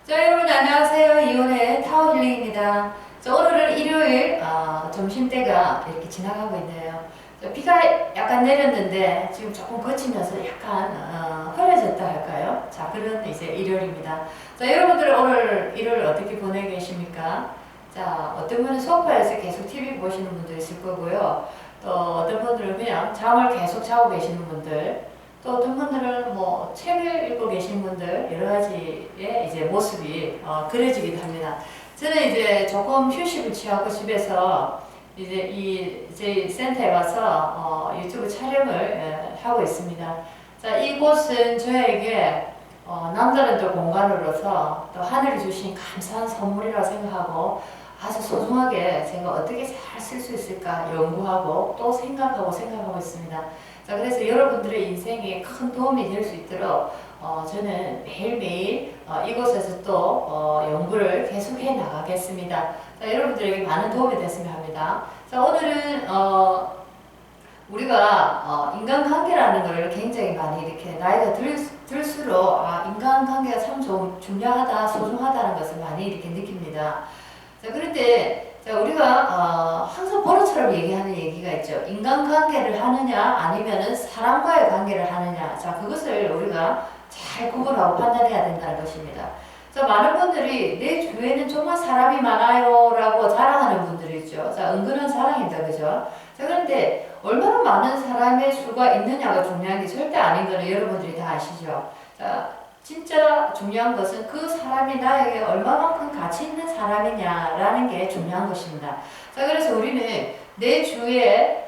자, 여러분 안녕하세요. 이혼의 타워힐링입니다. 자, 오늘은 일요일 점심때가 이렇게 지나가고 있네요. 자, 비가 약간 내렸는데 지금 조금 거치면서 약간 흐려졌다 할까요? 자, 그런 이제 일요일입니다. 자, 여러분들 오늘 일요일 어떻게 보내고 계십니까? 자, 어떤 분은 소파에서 계속 TV 보시는 분도 있을 거고요. 또 어떤 분들은 그냥 잠을 계속 자고 계시는 분들, 또 어떤 분들은 뭐 책을 읽고 계신 분들 여러 가지의 이제 모습이 그려지기도 합니다. 저는 이제 조금 휴식을 취하고 집에서 이제 센터에 와서 유튜브 촬영을 하고 있습니다. 자, 이곳은 저에게 남다른 또 공간으로서 또 하늘이 주신 감사한 선물이라고 생각하고 아주 소중하게 제가 어떻게 잘 쓸 수 있을까 연구하고 또 생각하고 있습니다. 자, 그래서 여러분들의 인생에 큰 도움이 될 수 있도록 저는 매일매일 이곳에서 또 연구를 계속해 나가겠습니다. 자, 여러분들에게 많은 도움이 됐으면 합니다. 자, 오늘은 우리가 인간관계라는 걸 굉장히 많이 이렇게 나이가 들수록 인간관계가 참 중요하다, 소중하다는 것을 많이 이렇게 느낍니다. 자, 그런데 자, 우리가 항상 버릇처럼 얘기하는 얘기가 있죠. 인간관계를 하느냐 아니면은 사람과의 관계를 하느냐. 자, 그것을 우리가 잘 구분하고 판단해야 된다는 것입니다. 자, 많은 분들이 내 주위에는 정말 사람이 많아요 라고 자랑하는 분들이 있죠. 자, 은근한 사랑입니다. 그죠? 자, 그런데 얼마나 많은 사람의 수가 있느냐가 중요한 게 절대 아닌 거는 여러분들이 다 아시죠. 자, 진짜 중요한 것은 그 사람이 나에게 얼마만큼 가치 있는 사람이냐라는 게 중요한 것입니다. 자, 그래서 우리는 내 주위에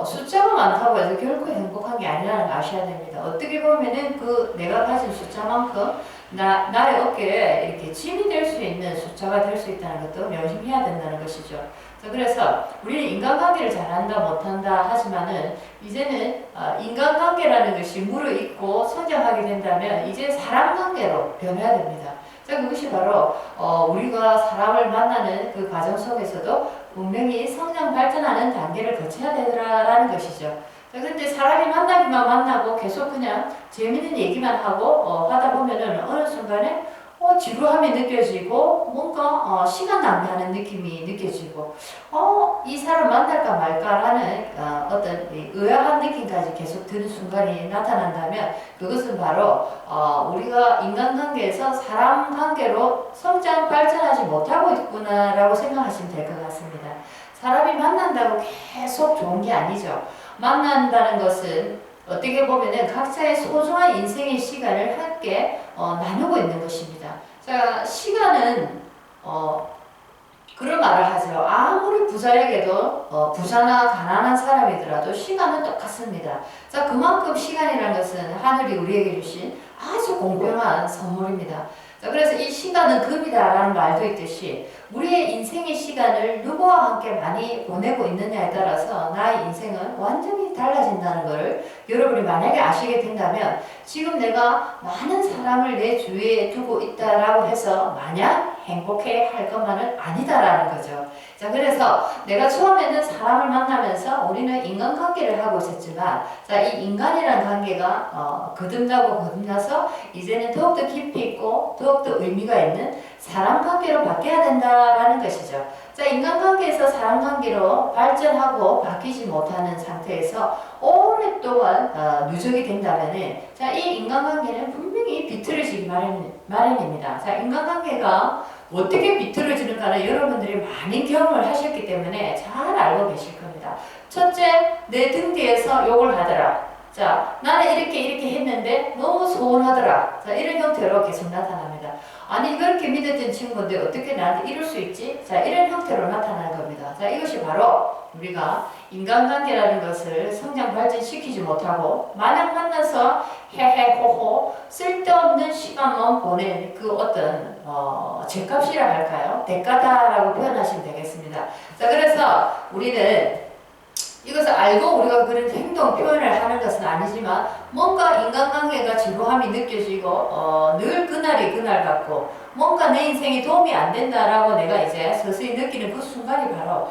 숫자가 많다고 해서 결코 행복한 게 아니라는 걸 아셔야 됩니다. 어떻게 보면은 그 내가 가진 숫자만큼 나의 어깨에 이렇게 짐이 될 수 있는 숫자가 될 수 있다는 것도 명심해야 된다는 것이죠. 자, 그래서 우리는 인간관계를 잘한다 못한다 하지만은 이제는 인간관계라는 것이 무르익고 성장하게 된다면 이제 사람관계로 변해야 됩니다. 자, 그것이 바로 우리가 사람을 만나는 그 과정 속에서도 분명히 성장 발전하는 단계를 거쳐야 되더라라는 것이죠. 자, 근데 사람이 만나기만 만나고 계속 그냥 재밌는 얘기만 하고 하다 보면은 어느 순간에 지루함이 느껴지고 뭔가 시간 낭비하는 느낌이 느껴지고 이 사람 만날까 말까라는 어떤 의아한 느낌까지 계속 드는 순간이 나타난다면 그것은 바로 우리가 인간관계에서 사람관계로 성장 발전하지 못하고 있구나라고 생각하시면 될 것 같습니다. 사람이 만난다고 계속 좋은 게 아니죠. 만난다는 것은 어떻게 보면은 각자의 소중한 인생의 시간을 함께 나누고 있는 것입니다. 자, 시간은 그런 말을 하죠. 아무리 부자에게도 부자나 가난한 사람이더라도 시간은 똑같습니다. 자, 그만큼 시간이라는 것은 하늘이 우리에게 주신 아주 공평한 선물입니다. 자, 그래서 이 시간은 금이다라는 말도 있듯이 우리의 인생의 시간을 누구와 함께 많이 보내고 있느냐에 따라서 나의 인생은 완전히 달라진다는 것을 여러분이 만약에 아시게 된다면 지금 내가 많은 사람을 내 주위에 두고 있다라고 해서 마냥 행복해 할 것만은 아니다라는 거죠. 자, 그래서 내가 처음에는 사람을 만나면서 우리는 인간관계를 하고 있었지만 자, 이 인간이라는 관계가 거듭나서 이제는 더욱더 깊이 있고 더욱더 의미가 있는 사람관계로 바뀌어야 된다라는 것이죠. 자, 인간관계에서 사람관계로 발전하고 바뀌지 못하는 상태에서 오랫동안 누적이 된다면은 자, 이 인간관계는 분명히 비틀어지기 마련입니다. 자, 인간관계가 어떻게 비틀어지는가는 여러분들이 많은 경험을 하셨기 때문에 잘 알고 계실 겁니다. 첫째, 내 등 뒤에서 욕을 하더라. 자, 나는 이렇게 했는데 너무 서운하더라. 자, 이런 형태로 계속 나타납니다. 아니, 그렇게 믿었던 친구인데 어떻게 나한테 이럴 수 있지? 자, 이런 형태로 나타나는 겁니다. 자, 이것이 바로 우리가 인간관계라는 것을 성장 발전시키지 못하고 마냥 만나서 헤헤호호 쓸데없는 시간만 보낸 그 어떤 죗값이라 할까요? 대가다라고 표현하시면 되겠습니다. 자, 그래서 우리는 이것을 알고 우리가 그런 행동 표현을 하는 것은 아니지만 뭔가 인간관계가 지루함이 느껴지고 늘 그날이 그날 같고 뭔가 내 인생에 도움이 안 된다라고 내가 이제 서서히 느끼는 그 순간이 바로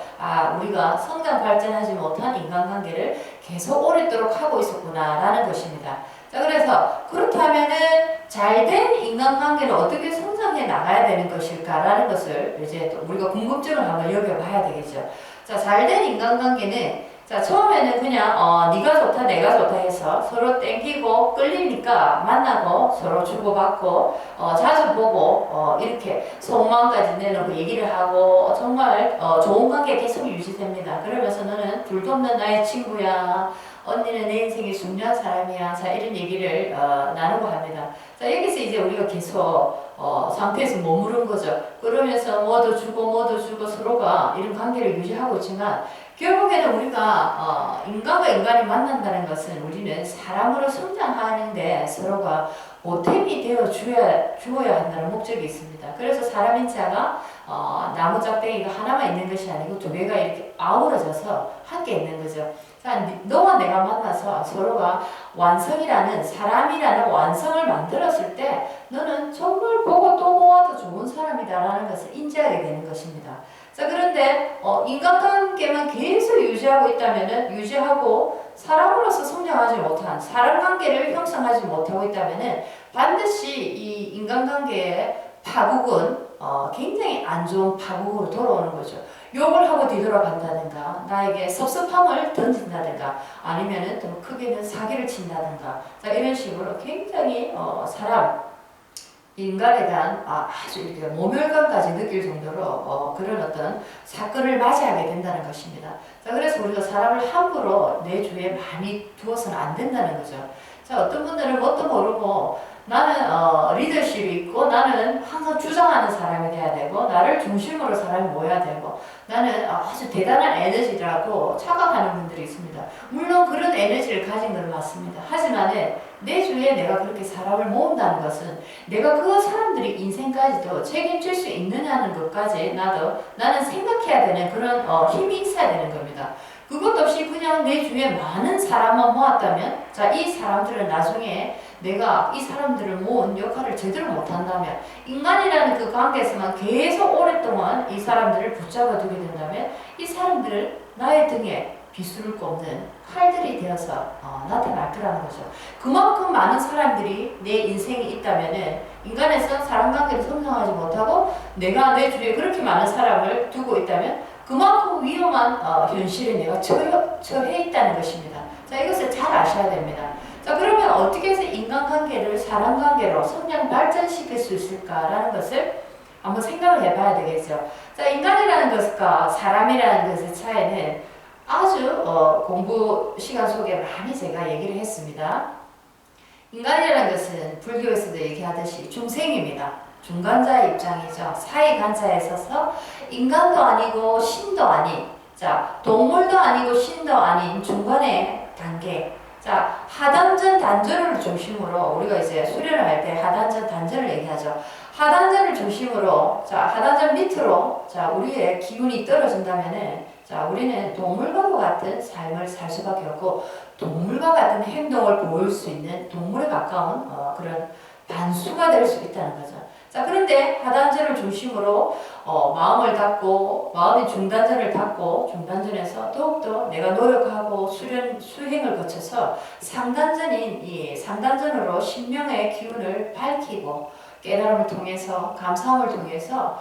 우리가 성장 발전하지 못한 인간관계를 계속 오랫도록 하고 있었구나 라는 것입니다. 자, 그래서 그렇다면은 잘된 인간관계를 어떻게 성장해 나가야 되는 것일까라는 것을 이제 또 우리가 궁금증을 한번 여겨봐야 되겠죠. 자, 잘된 인간관계는 자, 처음에는 그냥 네가 좋다 내가 좋다 해서 서로 땡기고 끌리니까 만나고 서로 주고받고 자주 보고 이렇게 속마음까지 내놓고 얘기를 하고 정말 좋은 관계 계속 유지됩니다. 그러면서 너는 둘도 없는 나의 친구야, 언니는 내 인생에 중요한 사람이야, 자 이런 얘기를 나누고 합니다. 자, 여기서 이제 우리가 계속 상태에서 머무른 거죠. 그러면서 뭐도 주고 서로가 이런 관계를 유지하고 있지만 결국에는 우리가 인간과 인간이 만난다는 것은 우리는 사람으로 성장하는데 서로가 보탬이 되어 주어야 한다는 목적이 있습니다. 그래서 사람인 자가 나무 짝대기가 하나만 있는 것이 아니고 두 개가 이렇게 아우러져서 함께 있는 거죠. 자, 너와 내가 만나서 서로가 완성이라는 사람이라는 완성을 만들었을 때 너는 정말 보고 또 보아도 좋은 사람이다라는 것을 인지하게 되는 것입니다. 자, 그런데 인간관계만 계속 유지하고 있다면은 유지하고 사람으로서 성장하지 못한 사람 관계를 형성하지 못하고 있다면은 반드시 이 인간관계의 파국은 굉장히 안 좋은 파국으로 돌아오는 거죠. 욕을 하고 뒤돌아간다든가 나에게 섭섭함을 던진다든가 아니면은 더 크게는 사기를 친다든가 자, 이런 식으로 굉장히 인간에 대한 아주 이렇게 모멸감까지 느낄 정도로 그런 어떤 사건을 맞이하게 된다는 것입니다. 자, 그래서 우리가 사람을 함부로 내 주위에 많이 두어서는 안 된다는 거죠. 자, 어떤 분들은 뭣도 모르고 나는 리더십이 있고 나는 항상 주장하는 사람이 돼야 되고 나를 중심으로 사람이 모여야 되고 나는 아주 대단한 에너지라고 착각하는 분들이 있습니다. 물론 그런 에너지를 가진 건 맞습니다. 하지만 내 주위에 내가 그렇게 사람을 모은다는 것은 내가 그 사람들이 인생까지도 책임질 수 있느냐는 것까지 나는 생각해야 되는 그런 힘이 있어야 되는 겁니다. 그것 없이 그냥 내 주위에 많은 사람만 모았다면 자, 이 사람들은 나중에 내가 이 사람들을 모은 역할을 제대로 못한다면 인간이라는 그 관계에서만 계속 오랫동안 이 사람들을 붙잡아 두게 된다면 이 사람들을 나의 등에 비수를 꼽는 칼들이 되어서 나타날 거라는 거죠. 그만큼 많은 사람들이 내 인생에 있다면 인간에서 사람관계를 성장하지 못하고 내가 내 주위에 그렇게 많은 사람을 두고 있다면 그만큼 위험한 현실에 내가 처해 있다는 것입니다. 자, 이것을 잘 아셔야 됩니다. 자, 그러면 어떻게 해서 인간관계를 사람관계로 성장 발전시킬 수 있을까라는 것을 한번 생각을 해봐야 되겠죠. 자, 인간이라는 것과 사람이라는 것의 차이는 아주 공부 시간 속에 많이 제가 얘기를 했습니다. 인간이라는 것은 불교에서도 얘기하듯이 중생입니다. 중간자의 입장이죠. 사이간자에 서서 인간도 아니고 신도 아닌 자, 동물도 아니고 신도 아닌 중간의 단계 자, 하단전 단전을 중심으로 우리가 이제 수련을 할 때 하단전 단전을 얘기하죠. 하단전을 중심으로 자, 하단전 밑으로 자, 우리의 기운이 떨어진다면은 자, 우리는 동물과 같은 삶을 살 수밖에 없고 동물과 같은 행동을 보일 수 있는 동물에 가까운 그런 반수가 될 수 있다는 거죠. 자, 그런데 하단전을 중심으로 마음을 닫고 마음의 중단전을 닫고 중단전에서 더욱더 내가 노력하고 수행을 거쳐서 상단전인 이 상단전으로 신명의 기운을 밝히고 깨달음을 통해서 감사함을 통해서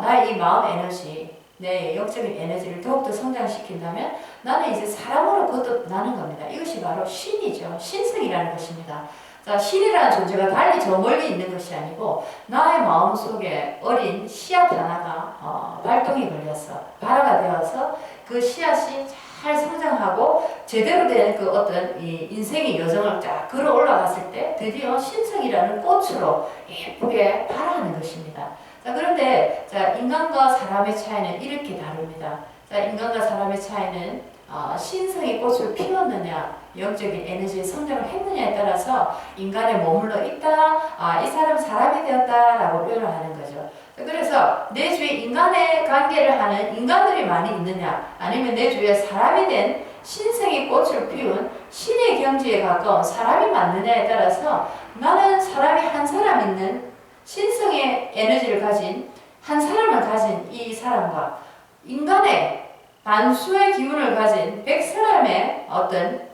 나의 이 마음 에너지 내 영적인 에너지를 더욱더 성장시킨다면 나는 이제 사람으로 거듭나는 겁니다. 이것이 바로 신이죠. 신성이라는 것입니다. 자, 신이라는 존재가 달리 저 멀리 있는 것이 아니고 나의 마음속에 어린 씨앗 하나가 발동이 걸려서 발화가 되어서 그 씨앗이 잘 성장하고 제대로 된 그 어떤 이 인생의 여정을 쫙 걸어 올라갔을 때 드디어 신성이라는 꽃으로 예쁘게 발화하는 것입니다. 자, 그런데 자, 인간과 사람의 차이는 이렇게 다릅니다. 자, 인간과 사람의 차이는 신성의 꽃을 피웠느냐 영적인 에너지의 성장을 했느냐에 따라서 인간에 머물러 있다 이 사람은 사람이 되었다 라고 표현을 하는 거죠. 그래서 내 주위에 인간의 관계를 하는 인간들이 많이 있느냐, 아니면 내 주위에 사람이 된 신성의 꽃을 피운 신의 경지에 가까운 사람이 많느냐에 따라서 나는 사람이 한 사람 있는 신성의 에너지를 가진 한 사람을 가진 이 사람과 인간의 반수의 기운을 가진 100사람의 어떤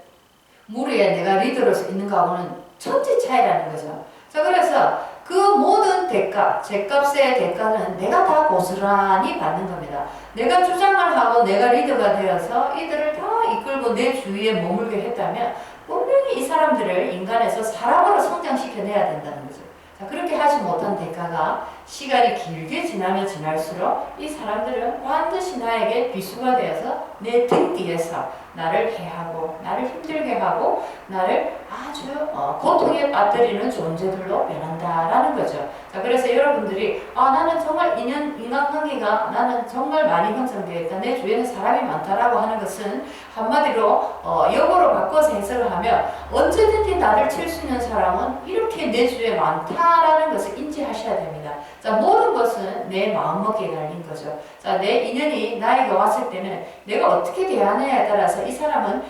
무리에 내가 리더로서 있는 거하고는 천지 차이라는 거죠. 자, 그래서 그 모든 대가, 죗값의 대가는 내가 다 고스란히 받는 겁니다. 내가 주장을 하고 내가 리더가 되어서 이들을 다 이끌고 내 주위에 머물게 했다면 분명히 이 사람들을 인간에서 사람으로 성장시켜내야 된다는 거죠. 자, 그렇게 하지 못한 대가가 시간이 길게 지나면 지날수록 이 사람들은 반드시 나에게 비수가 되어서 내 등 뒤에서 나를 해하고 나를 힘들게 하고 나를 아주 고통에 빠뜨리는 존재들로 변한다라는 거죠. 자, 그래서 여러분들이 나는 정말 인간관계가 나는 정말 많이 형성되어 있다. 내 주위에는 사람이 많다라고 하는 것은 한마디로 역으로 바꿔서 해석을 하면 언제든지 나를 칠 수 있는 사람은 이렇게 내 주위에 많다라는 것을 인지하셔야 됩니다. 자, 모든 것은 내 마음먹기에 달린 거죠. 자, 내 인연이 나에게 왔을 때는 내가 어떻게 대하느냐에 따라서 이 사람은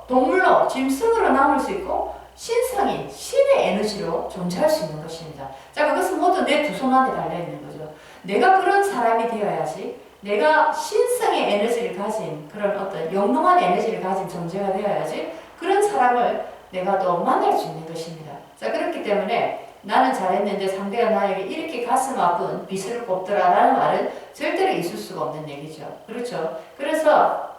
동물로, 짐승으로 남을 수 있고 신성인, 신의 에너지로 존재할 수 있는 것입니다. 자, 그것은 모두 내 두 손 안에 달려있는 거죠. 내가 그런 사람이 되어야지, 내가 신성의 에너지를 가진 그런 어떤 영롱한 에너지를 가진 존재가 되어야지 그런 사람을 내가 또 만날 수 있는 것입니다. 자, 그렇기 때문에 나는 잘했는데 상대가 나에게 이렇게 가슴 아픈 빚을 꼽더라 라는 말은 절대로 있을 수가 없는 얘기죠. 그렇죠? 그래서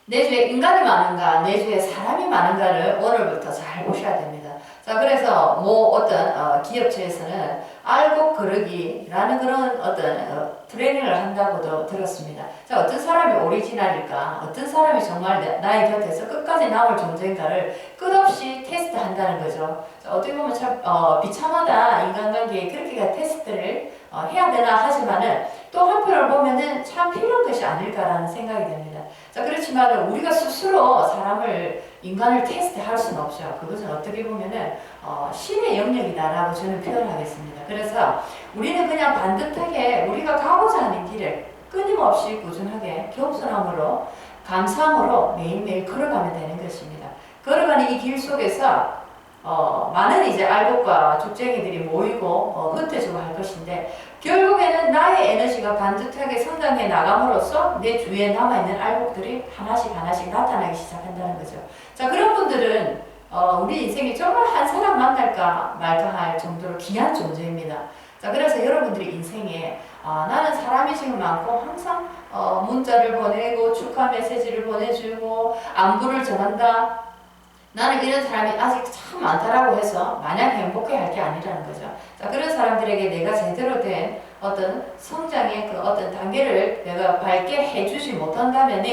내 주위에 인간이 많은가, 내 주위에 사람이 많은가를 오늘부터 잘 보셔야 됩니다. 자, 그래서 어떤 기업체에서는 알곡 거르기라는 그런 어떤 트레이닝을 한다고도 들었습니다. 자, 어떤 사람이 오리지널일까, 어떤 사람이 정말 나의 곁에서 끝까지 남을 존재인가를 끝없이 테스트한다는 거죠. 자, 어떻게 보면 참 비참하다, 인간관계에 그렇게 테스트를 해야 되나 하지만은 또 한편으로 보면은 참 필요한 것이 아닐까라는 생각이 됩니다. 자, 그렇지만 우리가 스스로 인간을 테스트할 수는 없죠. 그것은 어떻게 보면은 신의 영역이다라고 저는 표현하겠습니다. 그래서 우리는 그냥 반듯하게 우리가 가고자 하는 길을 끊임없이 꾸준하게 겸손함으로 감사함으로 매일매일 걸어가면 되는 것입니다. 걸어가는 이 길 속에서 많은 이제 알곡과 죽쟁이들이 모이고 흩어지고 할 것인데 결국에는 나의 에너지가 반듯하게 성장해 나감으로써 내 주위에 남아있는 알곡들이 하나씩 나타나기 시작한다는 거죠. 자, 그런 분들은 우리 인생이 정말 한 사람 만날까 말까 할 정도로 귀한 존재입니다. 자, 그래서 여러분들이 인생에 나는 사람이 지금 많고 항상 문자를 보내고 축하 메시지를 보내주고 안부를 전한다. 나는 이런 사람이 아직 참 많다라고 해서 마냥 행복해 할 게 아니라는 거죠. 자, 그런 사람들에게 내가 제대로 된 어떤 성장의 그 어떤 단계를 내가 밝게 해주지 못한다면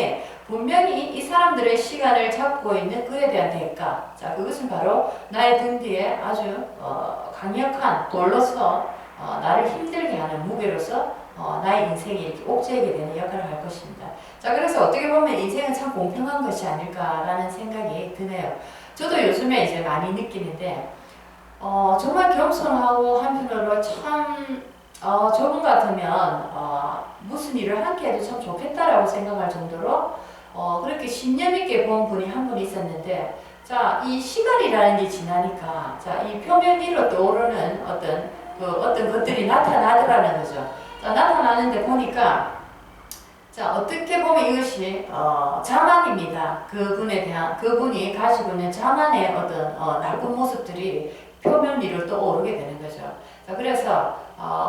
분명히 이 사람들의 시간을 잡고 있는 그에 대한 대가. 자, 그것은 바로 나의 등 뒤에 아주 강력한 돌로서 나를 힘들게 하는 무게로서 나의 인생이 이렇게 옥죄게 되는 역할을 할 것입니다. 자, 그래서 어떻게 보면 인생은 참 공평한 것이 아닐까라는 생각이 드네요. 저도 요즘에 이제 많이 느끼는데, 정말 겸손하고 한편으로 참, 저분 같으면, 무슨 일을 함께 해도 참 좋겠다라고 생각할 정도로, 그렇게 신념 있게 본 분이 한 분 있었는데, 자, 이 시간이라는 게 지나니까, 자, 이 표면 위로 떠오르는 어떤 것들이 나타나더라는 거죠. 자, 나타나는데 보니까, 자, 어떻게 보면 이것이 자만입니다. 그분이 가지고 있는 자만의 어떤 나쁜 모습들이 표면 위로 떠오르게 되는 거죠. 자, 그래서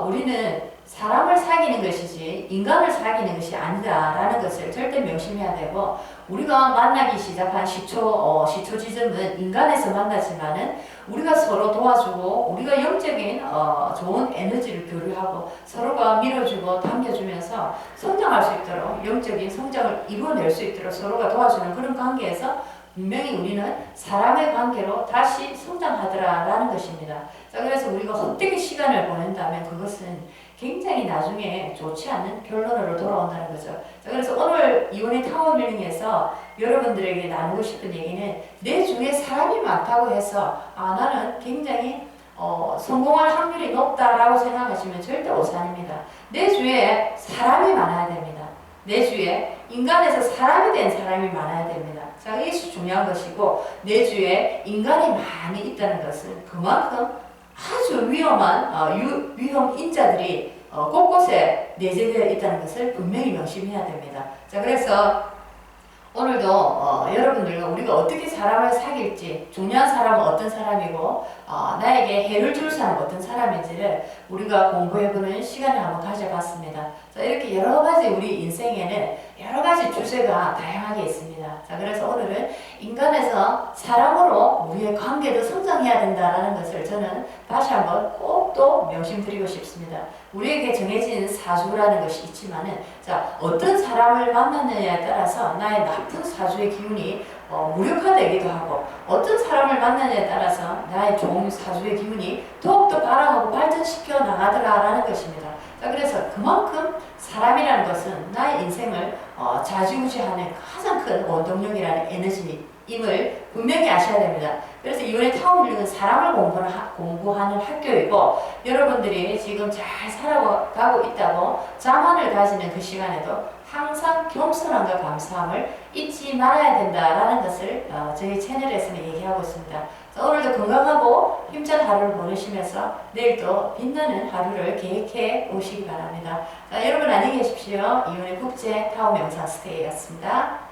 우리는 사람을 사귀는 것이지 인간을 사귀는 것이 아니다라는 것을 절대 명심해야 되고, 우리가 만나기 시작한 시초 지점은 인간에서 만나지만은 우리가 서로 도와주고 우리가 영적인 좋은 에너지를 교류하고 서로가 밀어주고 당겨주면서 성장할 수 있도록 영적인 성장을 이루어낼 수 있도록 서로가 도와주는 그런 관계에서 분명히 우리는 사람의 관계로 다시 성장하더라라는 것입니다. 자, 그래서 우리가 헛되게 시간을 보낸다면 그것은 굉장히 나중에 좋지 않은 결론으로 돌아온다는 거죠. 자, 그래서 오늘 이온의 타워 힐링에서 여러분들에게 나누고 싶은 얘기는 내 주위에 사람이 많다고 해서 나는 굉장히 성공할 확률이 높다라고 생각하시면 절대 오산입니다. 내 주위에 사람이 많아야 됩니다. 내 주위에 인간에서 사람이 된 사람이 많아야 됩니다. 자, 이게 중요한 것이고, 내 주위에 인간이 많이 있다는 것은 그만큼 아주 위험한 위험 인자들이 곳곳에 내재되어 있다는 것을 분명히 명심해야 됩니다. 자, 그래서 오늘도 여러분들과 우리가 어떻게 사람을 사귈지, 중요한 사람은 어떤 사람이고 나에게 해를 줄 사람은 어떤 사람인지를 우리가 공부해보는 시간을 한번 가져봤습니다. 자, 이렇게 여러 가지 우리 인생에는 여러 가지 주제가 다양하게 있습니다. 자, 그래서 오늘은 인간에서 사람으로 우리의 관계도 성장해야 된다는 것을 저는 다시 한번 꼭 또 명심드리고 싶습니다. 우리에게 정해진 사주라는 것이 있지만은, 자, 어떤 사람을 만나느냐에 따라서 나의 나쁜 사주의 기운이 무력화되기도 하고, 어떤 사람을 만나느냐에 따라서 나의 좋은 사주의 기운이 더욱더 발화하고 발전시켜 나가더라라는 것입니다. 자, 그래서 그만큼 사람이라는 것은 나의 인생을 좌지우지하는 가장 큰 원동력이라는 에너지임을 분명히 아셔야 됩니다. 그래서 이번에 타운힐링은 사람을 공부하는 학교이고, 여러분들이 지금 잘 살아가고 있다고 자만을 가지는 그 시간에도 항상 겸손함과 감사함을 잊지 말아야 된다라는 것을 저희 채널에서는 얘기하고 있습니다. 자, 오늘도 건강하고 힘찬 하루를 보내시면서 내일도 빛나는 하루를 계획해 오시기 바랍니다. 자, 여러분 안녕히 계십시오. 이윤의 국제 타워 명상 스테이였습니다.